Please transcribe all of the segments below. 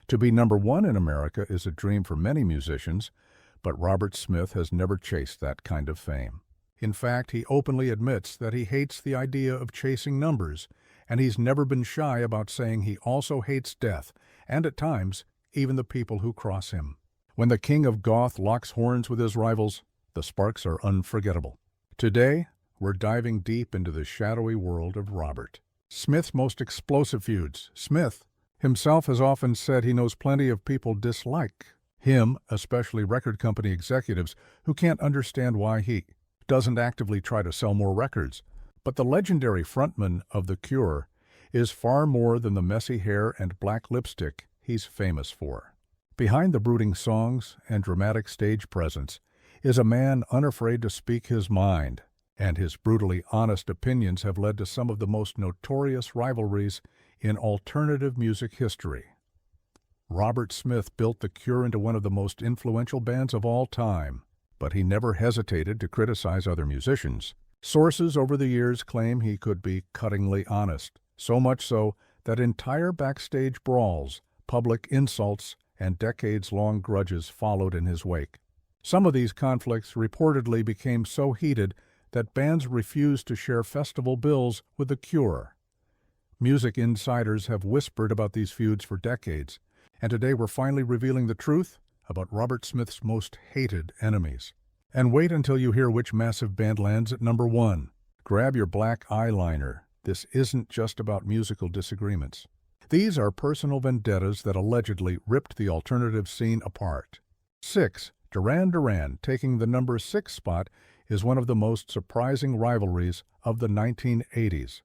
To be number one in America is a dream for many musicians, but Robert Smith has never chased that kind of fame. In fact, he openly admits that he hates the idea of chasing numbers, and he's never been shy about saying he also hates death, and at times, even the people who cross him. When the king of Goth locks horns with his rivals, the sparks are unforgettable. Today, we're diving deep into the shadowy world of Robert Smith's most explosive feuds. Smith himself has often said he knows plenty of people dislike him, especially record company executives who can't understand why he doesn't actively try to sell more records. But the legendary frontman of The Cure is far more than the messy hair and black lipstick he's famous for. Behind the brooding songs and dramatic stage presence is a man unafraid to speak his mind, and his brutally honest opinions have led to some of the most notorious rivalries in alternative music history. Robert Smith built The Cure into one of the most influential bands of all time, but he never hesitated to criticize other musicians. Sources over the years claim he could be cuttingly honest, so much so that entire backstage brawls, public insults, and decades-long grudges followed in his wake. Some of these conflicts reportedly became so heated that bands refused to share festival bills with The Cure. Music insiders have whispered about these feuds for decades, and today we're finally revealing the truth about Robert Smith's most hated enemies. And wait until you hear which massive band lands at number one. Grab your black eyeliner. This isn't just about musical disagreements. These are personal vendettas that allegedly ripped the alternative scene apart. 6. Duran Duran, taking the number 6 spot, is one of the most surprising rivalries of the 1980s.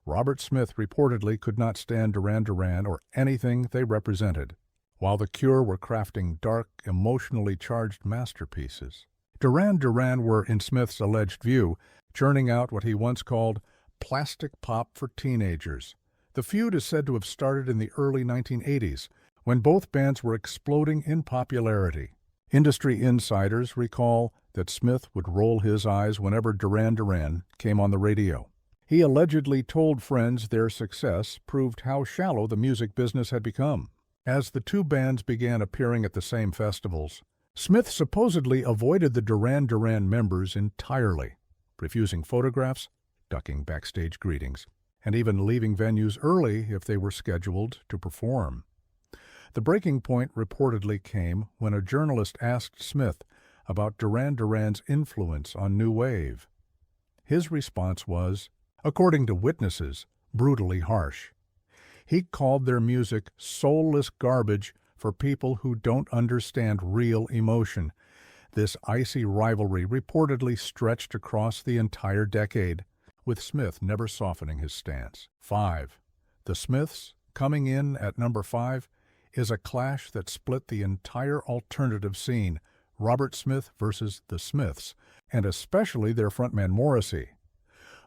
Robert Smith reportedly could not stand Duran Duran or anything they represented, while The Cure were crafting dark, emotionally charged masterpieces. Duran Duran were, in Smith's alleged view, churning out what he once called plastic pop for teenagers. The feud is said to have started in the early 1980s, when both bands were exploding in popularity. Industry insiders recall that Smith would roll his eyes whenever Duran Duran came on the radio. He allegedly told friends their success proved how shallow the music business had become. As the two bands began appearing at the same festivals, Smith supposedly avoided the Duran Duran members entirely, refusing photographs, ducking backstage greetings, and even leaving venues early if they were scheduled to perform. The breaking point reportedly came when a journalist asked Smith about Duran Duran's influence on New Wave. His response was, according to witnesses, brutally harsh. He called their music soulless garbage for people who don't understand real emotion. This icy rivalry reportedly stretched across the entire decade, with Smith never softening his stance. 5. The Smiths, coming in at number 5, is a clash that split the entire alternative scene, Robert Smith versus the Smiths, and especially their frontman Morrissey.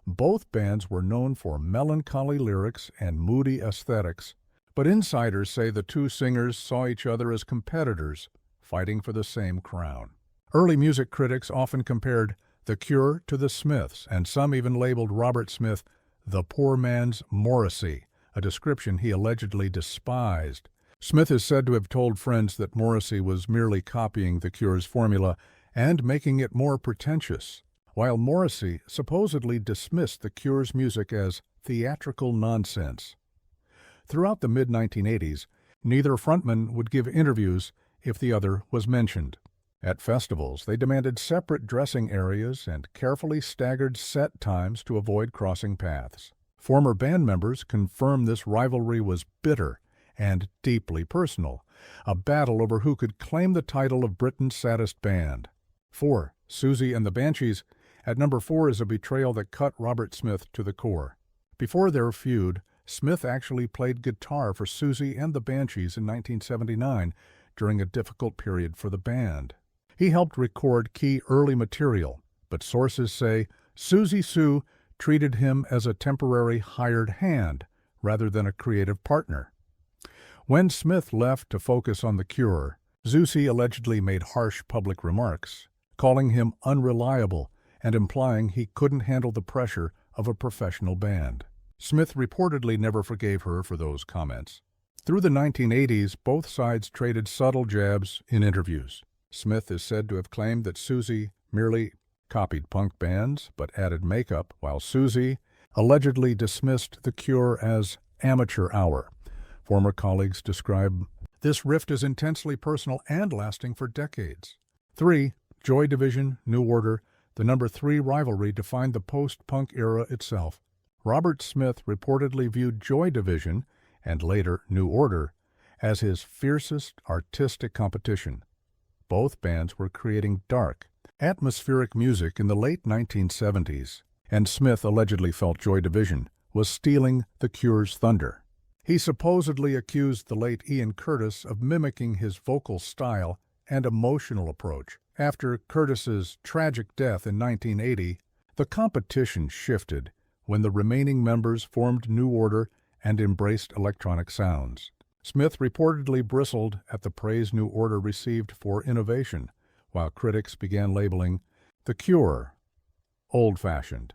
Both bands were known for melancholy lyrics and moody aesthetics, but insiders say the two singers saw each other as competitors, fighting for the same crown. Early music critics often compared The Cure to the Smiths, and some even labeled Robert Smith the poor man's Morrissey, a description he allegedly despised. Smith is said to have told friends that Morrissey was merely copying The Cure's formula and making it more pretentious, while Morrissey supposedly dismissed The Cure's music as theatrical nonsense. Throughout the mid-1980s, neither frontman would give interviews if the other was mentioned. At festivals, they demanded separate dressing areas and carefully staggered set times to avoid crossing paths. Former band members confirmed this rivalry was bitter and deeply personal, a battle over who could claim the title of Britain's saddest band. 4. Siouxsie and the Banshees. At number 4 is a betrayal that cut Robert Smith to the core. Before their feud, Smith actually played guitar for Siouxsie and the Banshees in 1979 during a difficult period for the band. He helped record key early material, but sources say Siouxsie Sioux treated him as a temporary hired hand rather than a creative partner. When Smith left to focus on The Cure, Siouxsie allegedly made harsh public remarks, calling him unreliable and implying he couldn't handle the pressure of a professional band. Smith reportedly never forgave her for those comments. Through the 1980s, both sides traded subtle jabs in interviews. Smith is said to have claimed that Siouxsie merely copied punk bands but added makeup, while Siouxsie allegedly dismissed The Cure as amateur hour. Former colleagues describe this rift as intensely personal and lasting for decades. 3. Joy Division, New Order. The number 3 rivalry defined the post-punk era itself. Robert Smith reportedly viewed Joy Division, and later New Order, as his fiercest artistic competition. Both bands were creating dark, atmospheric music in the late 1970s, and Smith allegedly felt Joy Division was stealing The Cure's thunder. He supposedly accused the late Ian Curtis of mimicking his vocal style and emotional approach. After Curtis's tragic death in 1980, the competition shifted when the remaining members formed New Order and embraced electronic sounds. Smith reportedly bristled at the praise New Order received for innovation, while critics began labeling The Cure old-fashioned.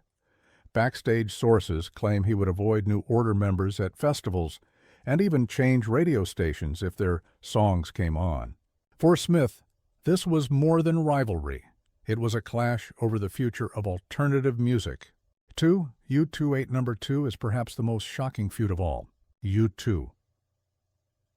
Backstage sources claim he would avoid New Order members at festivals and even change radio stations if their songs came on. For Smith, this was more than rivalry. It was a clash over the future of alternative music. 2. U2 ate number 2 is perhaps the most shocking feud of all. U2.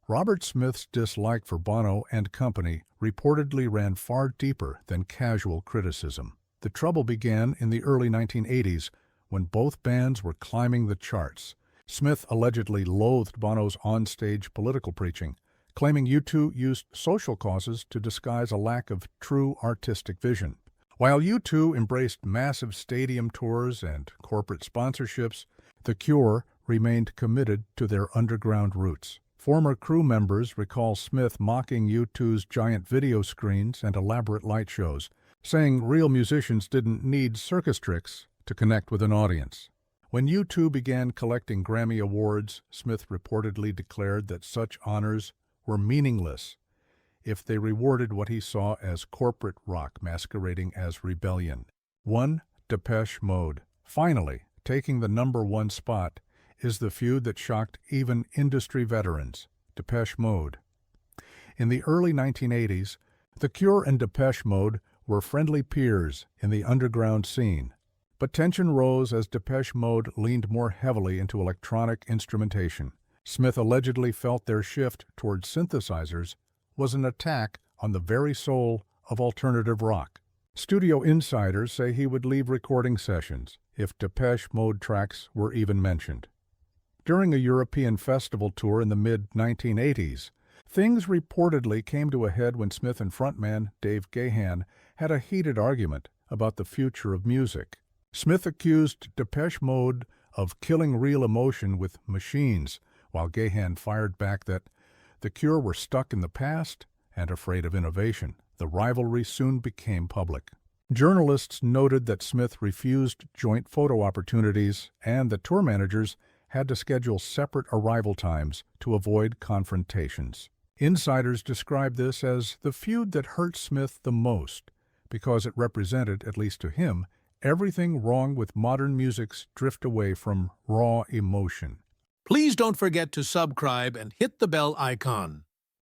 Robert Smith's dislike for Bono and company reportedly ran far deeper than casual criticism. The trouble began in the early 1980s when both bands were climbing the charts. Smith allegedly loathed Bono's onstage political preaching, claiming U2 used social causes to disguise a lack of true artistic vision. While U2 embraced massive stadium tours and corporate sponsorships, The Cure remained committed to their underground roots. Former crew members recall Smith mocking U2's giant video screens and elaborate light shows, saying real musicians didn't need circus tricks to connect with an audience. When U2 began collecting Grammy Awards, Smith reportedly declared that such honors were meaningless if they rewarded what he saw as corporate rock masquerading as rebellion. 1. Depeche Mode. Finally, taking the number 1 spot is the feud that shocked even industry veterans, Depeche Mode. In the early 1980s, The Cure and Depeche Mode were friendly peers in the underground scene, but tension rose as Depeche Mode leaned more heavily into electronic instrumentation. Smith allegedly felt their shift toward synthesizers was an attack on the very soul of alternative rock. Studio insiders say he would leave recording sessions if Depeche Mode tracks were even mentioned. During a European festival tour in the mid-1980s, things reportedly came to a head when Smith and frontman Dave Gahan had a heated argument about the future of music. Smith accused Depeche Mode of killing real emotion with machines, while Gahan fired back that The Cure were stuck in the past and afraid of innovation. The rivalry soon became public. Journalists noted that Smith refused joint photo opportunities and that tour managers had to schedule separate arrival times to avoid confrontations. Insiders described this as the feud that hurt Smith the most because it represented, at least to him, everything wrong with modern music's drift away from raw emotion. Please don't forget to subscribe and hit the bell icon.